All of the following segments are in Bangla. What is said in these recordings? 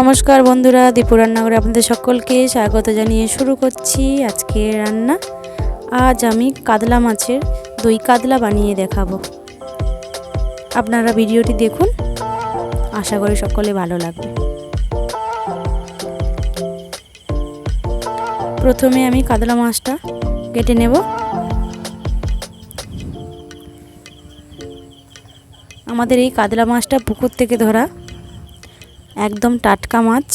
নমস্কার বন্ধুরা, দীপু রান্নাঘরে আপনাদের সকলকে স্বাগত জানিয়ে শুরু করছি আজকে রান্না। আজ আমি কাতলা মাছের দই কাতলা বানিয়ে দেখাবো। আপনারা ভিডিওটি দেখুন, আশা করি সকলে ভালো লাগবে। প্রথমে আমি কাতলা মাছটা কেটে নেব। আমাদের এই কাতলা মাছটা পুকুর থেকে ধরা, একদম টাটকা মাছ।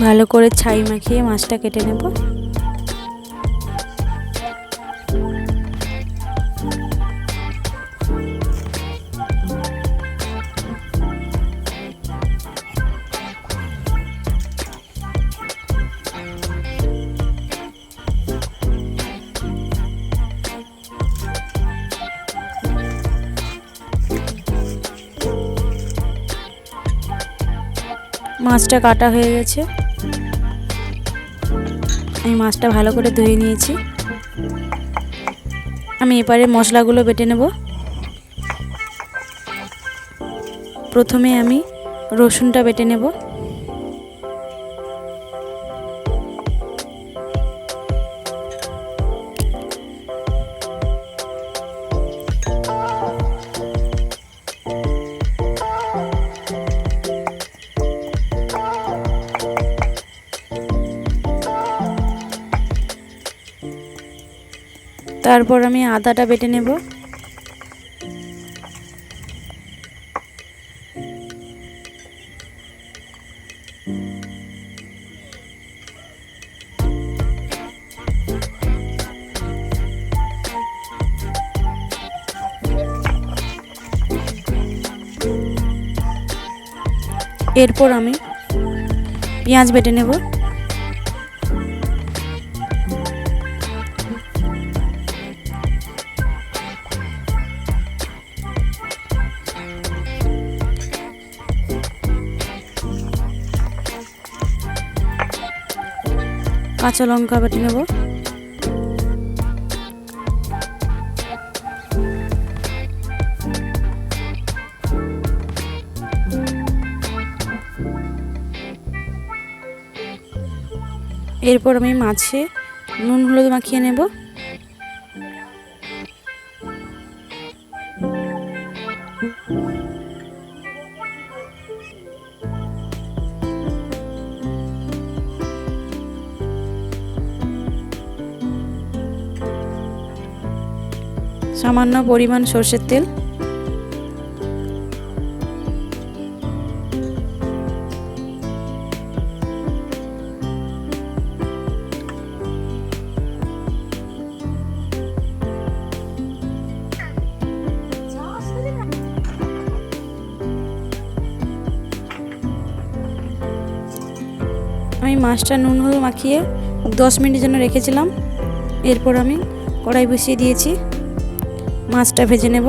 ভালো করে ছাই মাখিয়ে মাছটা কেটে নেব। মাছটা কাটা হয়ে গেছে। আমি মাছটা ভালো করে ধুয়ে নিয়েছি। আমি এবারে মশলাগুলো বেটে নেব। প্রথমে আমি রসুনটা বেটে নেব। তারপর আমি আদাটা বেটে নেব। এরপর আমি পেঁয়াজ বেটে নেব। কাঁচা লঙ্কা বেটে নেব। এরপর আমি মাছে নুন হলুদ মাখিয়ে নেব। সামান্য পরিমাণ সরষের তেল। আমি মাছটা নুন হলুদ মাখিয়ে 10 মিনিটের জন্য রেখেছিলাম। এরপর আমি কড়াই বসিয়ে দিয়েছি। মাছটা ভেজে নেব।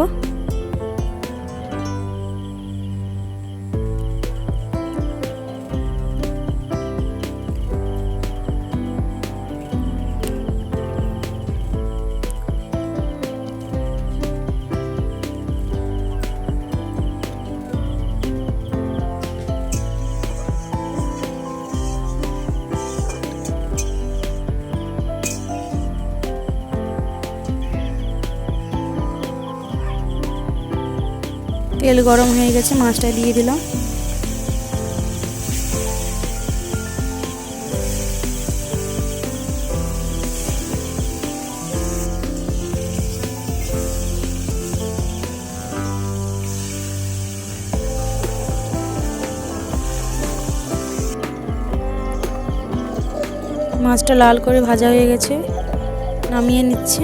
তেল গরম হয়ে গেছে, মাছটা দিয়ে দিলাম। মাছটা লাল করে ভাজা হয়ে গেছে, নামিয়ে নিচ্ছি।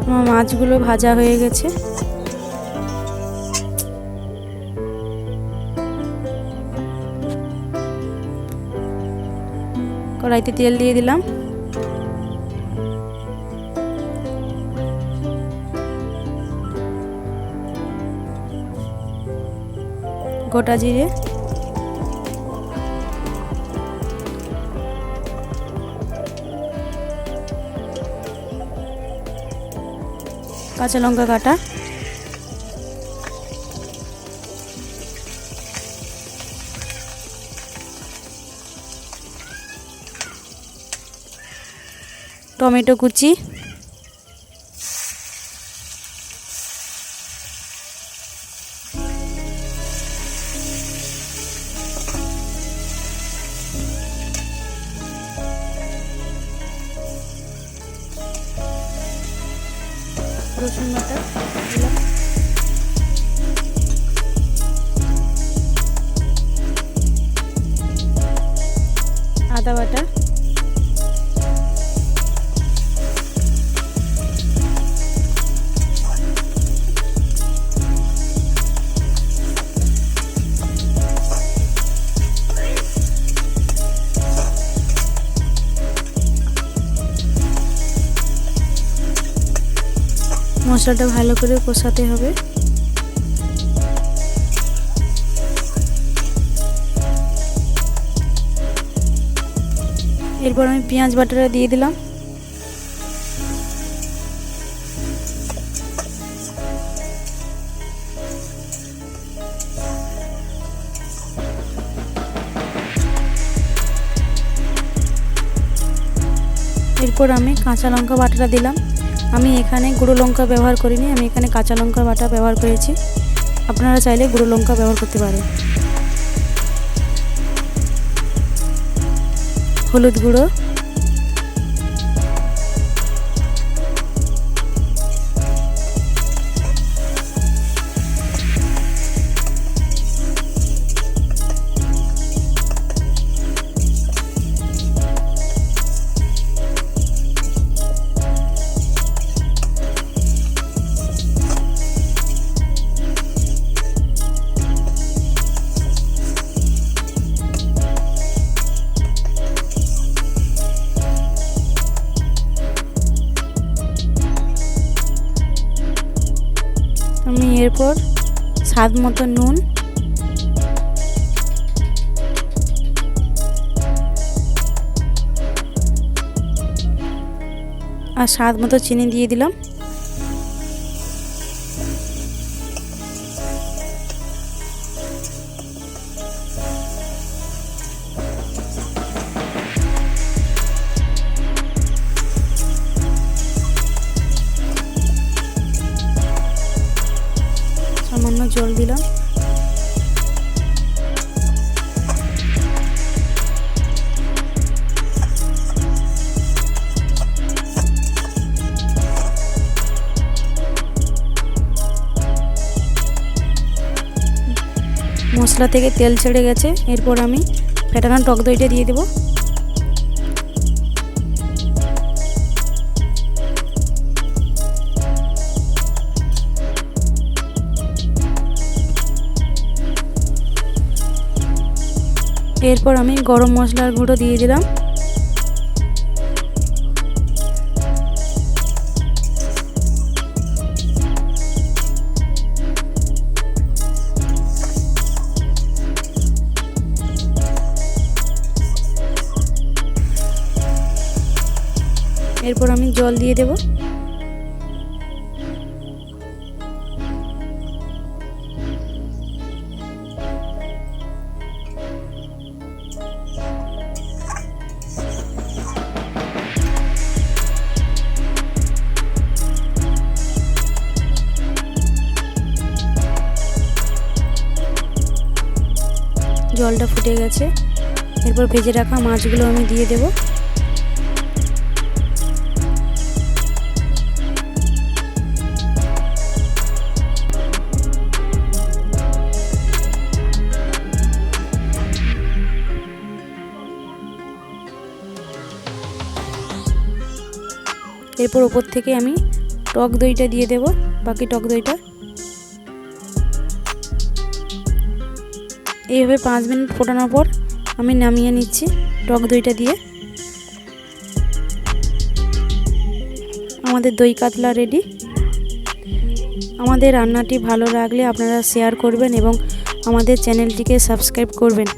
আমার মাছগুলো ভাজা হয়ে গেছে। কড়াইতে তেল দিয়ে দিলাম। গোটা জিরে, কাঁচা লঙ্কা কাটা, টমেটো কুচি, রসুন বাটা দিলাম, আদা বাটা, মশলাটা ভালো করে কষাতে হবে। এরপর আমি পেঁয়াজ বাটাটা দিয়ে দিলাম। এরপর আমি কাঁচা লঙ্কা বাটাটা দিলাম। আমি এখানে গুঁড়ো লঙ্কা ব্যবহার করিনি, আমি এখানে কাঁচা লঙ্কা বাটা ব্যবহার করেছি। আপনারা চাইলে গুঁড়ো লঙ্কা ব্যবহার করতে পারেন। হলুদ গুঁড়ো, আমি এরপর স্বাদ মতো নুন, আর স্বাদ মতো চিনি দিয়ে দিলাম। সামান্য জল দিলাম। মশলা থেকে তেল ছেড়ে গেছে। এরপর আমি ফেটানো টক দইটা দিয়ে দেবো। এরপর আমি গরম মশলার গুঁড়ো দিয়ে দিলাম। এরপর আমি জল দিয়ে দেব। জলটা ফুটে গেছে। এরপর ভেজে রাখা মাছগুলো আমি দিয়ে দেব। এরপর উপর থেকে আমি টক দইটা দিয়ে দেব, বাকি টক দইটা। এইভাবে 5 মিনিট ফোটানোর পর আমি নামিয়ে নিচ্ছি টক দইটা দিয়ে। আমাদের দই কাতলা রেডি। আমাদের রান্নাটি ভালো লাগলে আপনারা শেয়ার করবেন এবং আমাদের চ্যানেলটিকে সাবস্ক্রাইব করবেন।